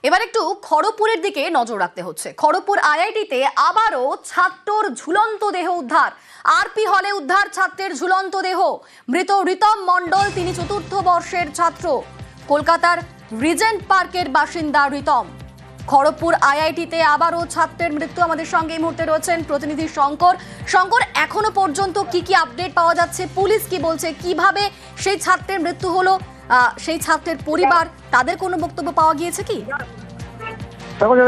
এবার একটু খড়গপুরের দিকে নজর রাখতে হচ্ছে। খড়গপুর আইআইটিতে আবারও ছাত্রর ঝুলন্ত দেহ উদ্ধার। আরপি হলে উদ্ধার ছাত্রের ঝুলন্ত দেহ। মৃত রিতম মণ্ডল, তিনি চতুর্থ বর্ষের ছাত্র। কলকাতার রিজেন্ট পার্কের বাসিন্দা রিতম। খড়গপুর আইআইটিতে আবারও ছাত্রের মৃত্যু। আমাদের সঙ্গে এই মুহূর্তে রয়েছেন প্রতিনিধি শঙ্কর। শঙ্কর, এখনো পর্যন্ত কি কি আপডেট পাওয়া যাচ্ছে? পুলিশ কি বলছে? কিভাবে সেই ছাত্রের মৃত্যু হলো? সেই ছাত্রের পরিবার, তাদের কোনো বক্তব্য পাওয়া গিয়েছে কি?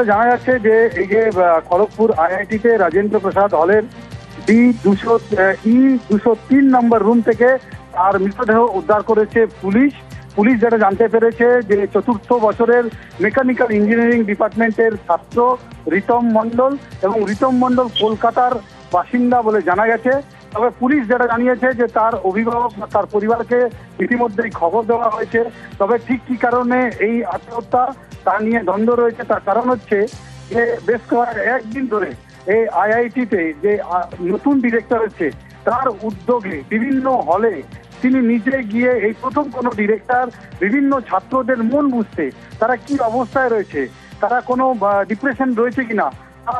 জানা যাচ্ছে যে এই যে খড়গপুর আইআইটিতে রাজেন্দ্র প্রসাদ হলের E203 নম্বর রুম থেকে তার মৃতদেহ উদ্ধার করেছে পুলিশ। পুলিশ যেটা জানতে পেরেছে যে চতুর্থ বছরের মেকানিক্যাল ইঞ্জিনিয়ারিং ডিপার্টমেন্টের ছাত্র রিতম মণ্ডল, এবং রিতম মণ্ডল কলকাতার বাসিন্দা বলে জানা গেছে। তবে পুলিশ যেটা জানিয়েছে যে তার অভিভাবক বা তার পরিবারকে ইতিমধ্যেই খবর দেওয়া হয়েছে। তবে ঠিক কি কারণে এই আত্মহত্যা তা নিয়ে দ্বন্দ্ব রয়েছে। তার কারণ হচ্ছে যে বেশ একদিন ধরে এই আইআইটিতে যে নতুন ডিরেক্টর হচ্ছে তার উদ্যোগে বিভিন্ন হলে তিনি নিজে গিয়ে এই প্রথম কোনো ডিরেক্টর বিভিন্ন ছাত্রদের মন বুঝতে, তারা কি অবস্থায় রয়েছে, তারা কোনো ডিপ্রেশন রয়েছে কিনা,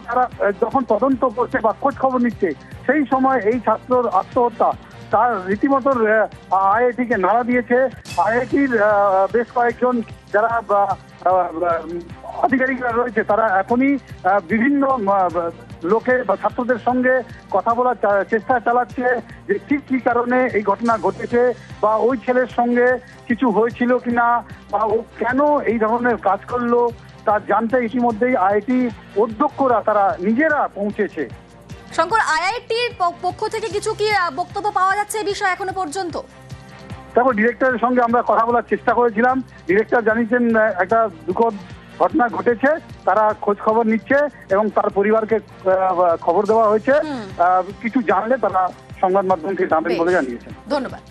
তারা যখন তদন্ত করছে বা খোঁজ খবর নিচ্ছে, সেই সময় এই ছাত্রর আত্মহত্যা তার রীতিমতো আইআইটিকে নাড়া দিয়েছে। আইআইটির বেশ কয়েকজন যারা আধিকারিকরা রয়েছে তারা এখনই বিভিন্ন লোকের বা ছাত্রদের সঙ্গে কথা বলার চেষ্টা চালাচ্ছে যে ঠিক কি কারণে এই ঘটনা ঘটেছে, বা ওই ছেলের সঙ্গে কিছু হয়েছিল কিনা, বা ও কেন এই ধরনের কাজ করলো তা জানতে ইতিমধ্যেই আইআইটি অধ্যক্ষরা তারা নিজেরা পৌঁছেছে। শঙ্কর, আইআইটির পক্ষ থেকে কিছু কি বক্তব্য পাওয়া যাচ্ছে এই বিষয়ে এখনো পর্যন্ত? দেখো, ডিরেক্টরের সঙ্গে আমরা কথা বলার চেষ্টা করেছিলাম। ডিরেক্টর জানিয়েছেন একটা দুঃখদ ঘটনা ঘটেছে, তারা খোঁজ খবর নিচ্ছে এবং তার পরিবারকে খবর দেওয়া হয়েছে। কিছু জানলে তারা সংবাদ মাধ্যমকে জানাবেন বলে জানিয়েছেন। ধন্যবাদ।